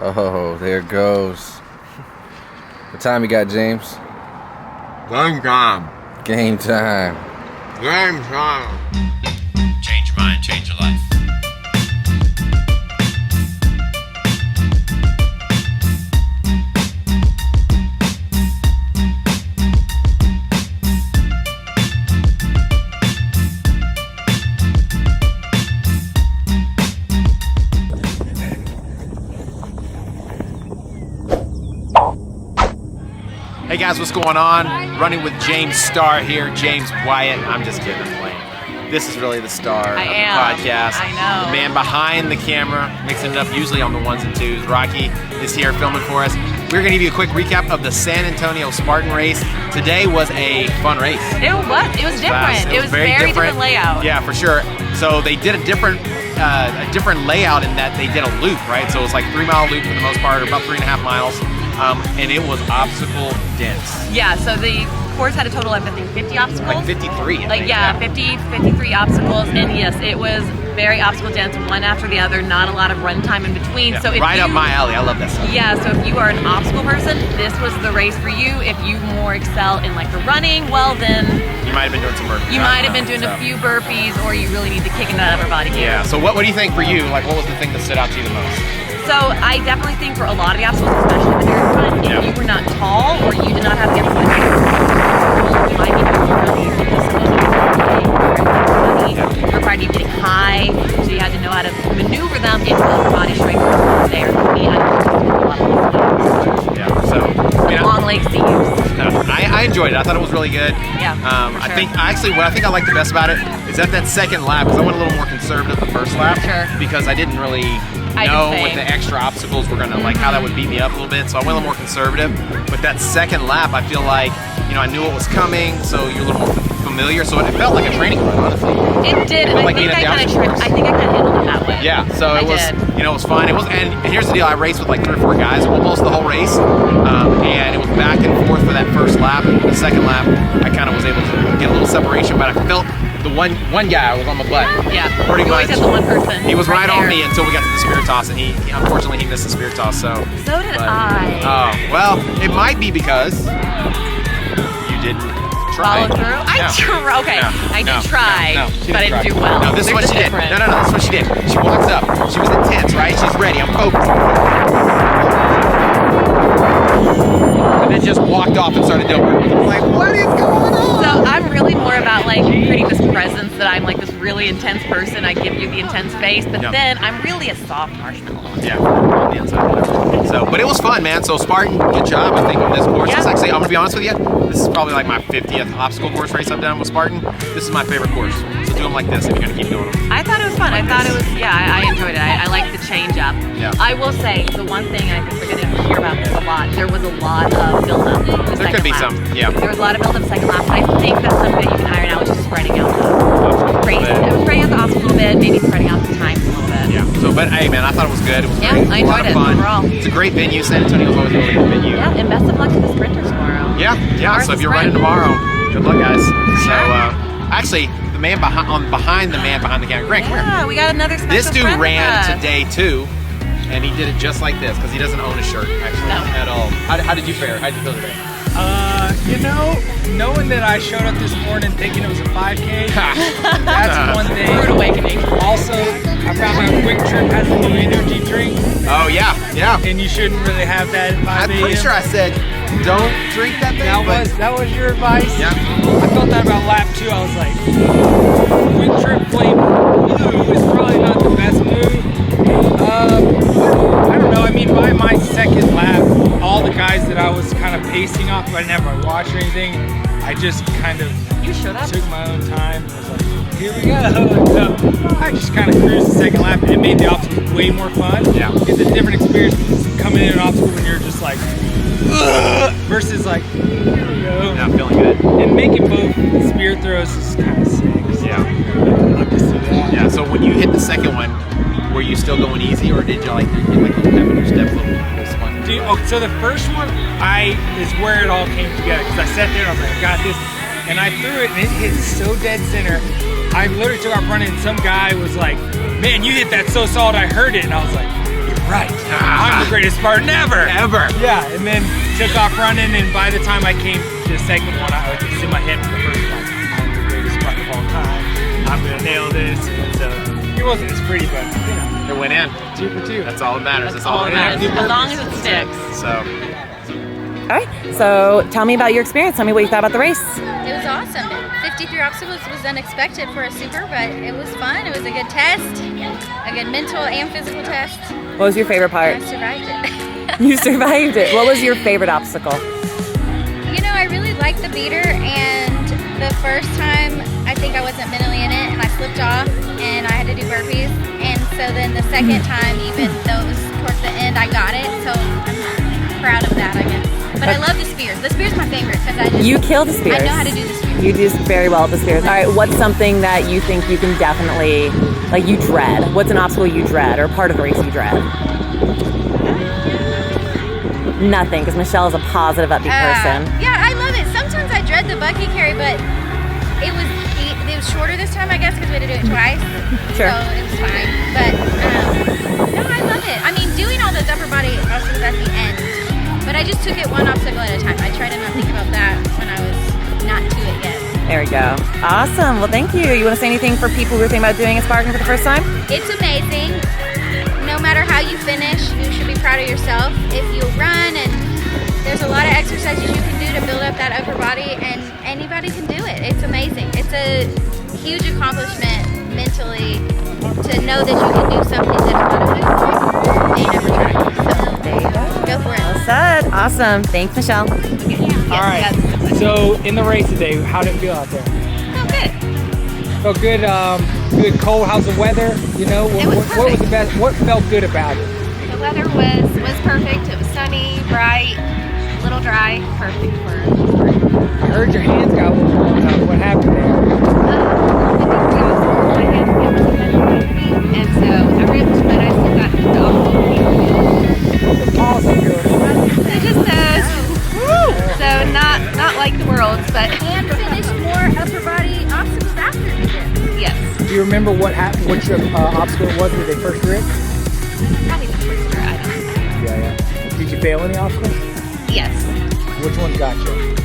Oh, there it goes. What time you got, James? Game time. Game time. Game time. Change your mind, change your life. Hey guys, what's going on? Running with James Starr here, James Wyatt. I'm just kidding, I'm playing. This is really the star of the podcast. I know. The man behind the camera, mixing it up usually on the ones and twos. Rocky is here filming for us. We're gonna give you a quick recap of the San Antonio Spartan race. Today was a fun race. It was different. It was very different layout. Yeah, for sure. So they did a different layout in that they did a loop, right? So it was like 3 mile loop for the most part, or about 3.5 miles. And it was obstacle dense. Yeah, so the course had a total of, I think, 50 obstacles. Like 53. 53 obstacles. And yes, it was very obstacle dense, one after the other, not a lot of run time in between. Yeah, so if right up my alley. I love that stuff. Yeah, so if you are an obstacle person, this was the race for you. If you more excel in like the running, well then you might have been doing some burpees. You might have been doing a few burpees, or you really need to kick in that upper body gear. Yeah, so what do you think for you? Like, what was the thing that stood out to you the most? So I definitely think for a lot of the obstacles, especially in the very front, if you were not tall or you did not have the upper body, you might be doing really required you getting high, so you had to know how to maneuver them into the body strength there. For me, long leg seams. I enjoyed it. I thought it was really good. Yeah. I think what I think I liked the best about it is that second lap, because I went a little more conservative the first lap. Sure. Because I didn't really know what the extra obstacles were gonna like, how that would beat me up a little bit. So I went a little more conservative. But that second lap, I feel like I knew what was coming, so you're a little more familiar. So it felt like a training run, honestly. It did, and I think I kind of handled it that way. Yeah, so it was, it was fun. It was, and here's the deal: I raced with like 3 or 4 guys almost the whole race, and it was back and forth for that first lap. And the second lap, I kind of was able to get a little separation, but I felt the one guy was on my butt. Yeah, pretty much. Always had the one person. He was right on me until we got to the spirit toss, and he unfortunately missed the spirit toss. So did I. Oh well, it might be because you didn't try. Follow through? I did try, but I didn't do well. No, this is what she did. No, this is what she did. She walks up. She was intense, right? She's ready. I'm focused. And then just walked off and started doing it. I'm like, what is going on? So I'm really more about like creating this presence that I'm like this really intense person. I give you the intense face, but then I'm really a soft marshmallow. Yeah, on the inside, whatever. So, but it was fun, man. So Spartan, good job, I think, on this course. Just like say, I'm gonna be honest with you, this is probably like my 50th obstacle course race I've done with Spartan. This is my favorite course. So do them like this if you're gonna keep doing them. I thought it was fun. I thought it was, I enjoyed it. I liked the change up. Yeah. I will say, the one thing, I think we're gonna hear about this a lot, there was a lot of build-up. There could be some, yeah. There was a lot of build-up second lap, but I think that's something that you can iron out, which is spreading out the race. It was spreading out the obstacles a little bit, maybe spreading out the times a little bit. Yeah. So, but hey, man, I thought it was good. It was great. I enjoyed it overall. It's a great venue. San Antonio's always a really good venue. Yeah, and best of luck to the sprinters tomorrow. Yeah. So if you're running tomorrow, good luck, guys. So, actually, the man behind the camera, Grant, come here. Yeah, we got another special This dude friend ran today too, and he did it just like this because he doesn't own a shirt actually at all. How did you fare? How did you feel today? Knowing that I showed up this morning thinking it was a 5K, that's one thing. Rude awakening. Also, I found out Quick Trip has a new energy drink. Oh yeah. And you shouldn't really have that at 5 a.m. I'm pretty sure I said don't drink that thing. That was your advice. Yeah. I felt that about lap 2. I was like, Quick Trip flavor blue is probably not the best move. I don't know. I mean, by my second lap, all the guys that I was kind of pacing off, I never watched or anything. I just kind of took my own time. I was like, here we go. So I just kind of cruised the second lap, and it made the obstacle way more fun. Yeah. It's a different experience coming in an obstacle when you're just like, versus like, here we go. Not feeling good. And making both spear throws is kind of sick. Yeah. I'd love to see that. Yeah. So when you hit the second one, were you still going easy, or did you like a little pep in your step a little this one? Dude, so the first one, is where it all came together, because I sat there and I was like, I got this, and I threw it and it hit so dead center. I literally took off running, and some guy was like, man, you hit that so solid, I heard it, and I was like, you're right, I'm I'm the greatest Spartan ever. Ever. Yeah, and then took off running, and by the time I came to the second one, I was just in my head for the first one. I'm the greatest Spartan of all time. I'm gonna nail this. And so it wasn't as pretty, but you know, It went in. 2 for 2. That's all that matters. That's all that matters. As long as it sticks. So. All right, so tell me about your experience. Tell me what you thought about the race. It was awesome. 53 obstacles was unexpected for a super, but it was fun. It was a good test, a good mental and physical test. What was your favorite part? I survived it. You survived it. What was your favorite obstacle? You know, I really liked the beater, and the first time I think I wasn't mentally in it, and I slipped off, and I had to do burpees. And so then the second time, even though it was towards the end, I got it. So I'm proud of that, I guess. But I love the spears. The spears my favorite because You kill the spears. I know how to do the spears. You do very well at the spears. All right, what's something that you think you can definitely, like you dread? What's an obstacle you dread or part of the race you dread? Nothing, because Michelle is a positive, upbeat person. Yeah, I love it. Sometimes I dread the bucket carry, but it was shorter this time, I guess, because we had to do it twice. Sure. So it was fine. But no, I love it. I mean, doing all those upper body obstacles at the end. But I just took it one obstacle at a time. I tried to not think about that when I was not to it yet. There we go. Awesome. Well, thank you. You want to say anything for people who are thinking about doing a Spartan for the first time? It's amazing. No matter how you finish, you should be proud of yourself. If you run, and there's a lot of exercises you can do to build up that upper body, and anybody can do it. It's amazing. It's a huge accomplishment mentally to know that you can do something that a lot of people may never try. So there you go for it. Well said. Awesome. Thanks, Michelle. All right. So in the race today, how did it feel out there? Oh, good. Felt good. Good cold. How's the weather? You know, what was the best? What felt good about it? The weather was perfect. It was sunny, bright, a little dry. Perfect for. I heard your hands got a little warm up. What happened And so I ripped, but I still got the obstacle. there? Pause up here. It just so not like the world's, but And finished more upper body obstacles after you did. yes, Do you remember what happened? What your obstacle was when they first ripped? probably the first try. I don't know. Yeah. Did you fail any obstacles? Yes, Which ones got you?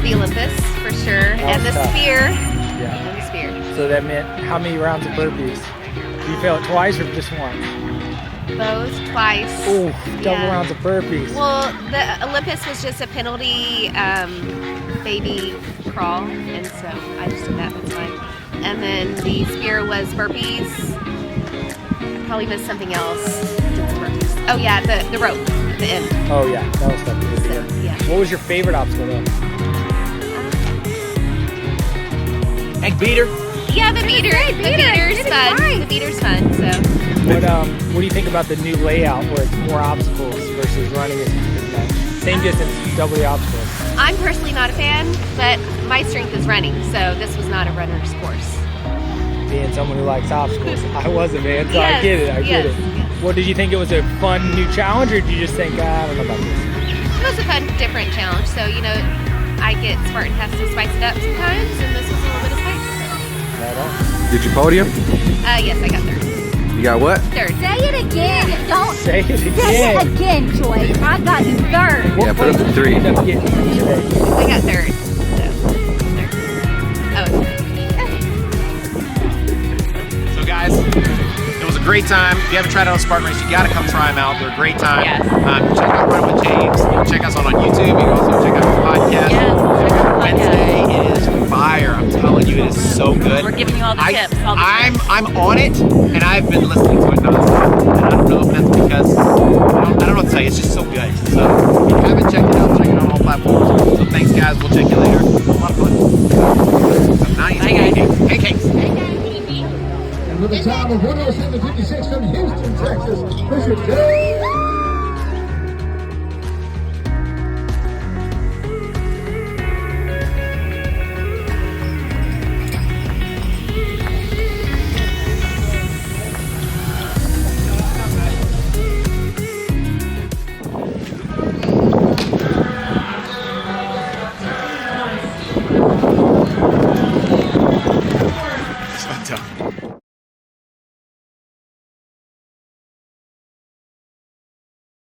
the Olympus for sure, and the tough. spear. Yeah. And the spear. So that meant how many rounds of burpees? Did you fail it twice or just once? Both twice. Ooh, double Yeah. rounds of burpees. Well, the Olympus was just a penalty baby crawl, and so I just did that. That's fine. And then the spear was burpees. I probably missed something else. Did some burpees. Oh yeah, the rope at the end. Oh yeah, that was tough. So yeah. What was your favorite obstacle though? Egg beater. Yeah, the beater. The beater's fun. The beater's fun. So What do you think about the new layout where it's more obstacles versus running is like same distance, double the obstacles? I'm personally not a fan, but my strength is running, so this was not a runner's course. Being someone who likes obstacles, I was a man, so I Yes, get it. I get yes, it. yes. Well, did you think it was a fun new challenge, or did you just think, I don't know about this? It was a fun, different challenge. So I get Spartan has to spice it up sometimes, and this was a little bit of spice. Right on. Did you podium? Yes, I got third. You got what? Third. Say it again. Don't Say it say again. it again, Joyce. I got you third. Yeah, put up the 3. End up getting today? I got third. So third. Oh. So guys, it was a great time. If you haven't tried out a Spartan race, you got to come try them out. They're a great time. Yes. Check out Run with James. You can check us on YouTube. You can also check out our podcast. Yes, check out the Wednesday, it is fire. I'm telling you, it is so good. We're giving you all the tips. All the tips. I'm on it, and I've been listening to it nonstop. And I don't know if that's because I don't know what to tell you. It's just so good. So if you haven't checked it out, check it out on all platforms. So thanks, guys. We'll check you later. A lot of fun. So now you take pancakes. And with a time of 107.56 from Houston, Texas, Bishop J.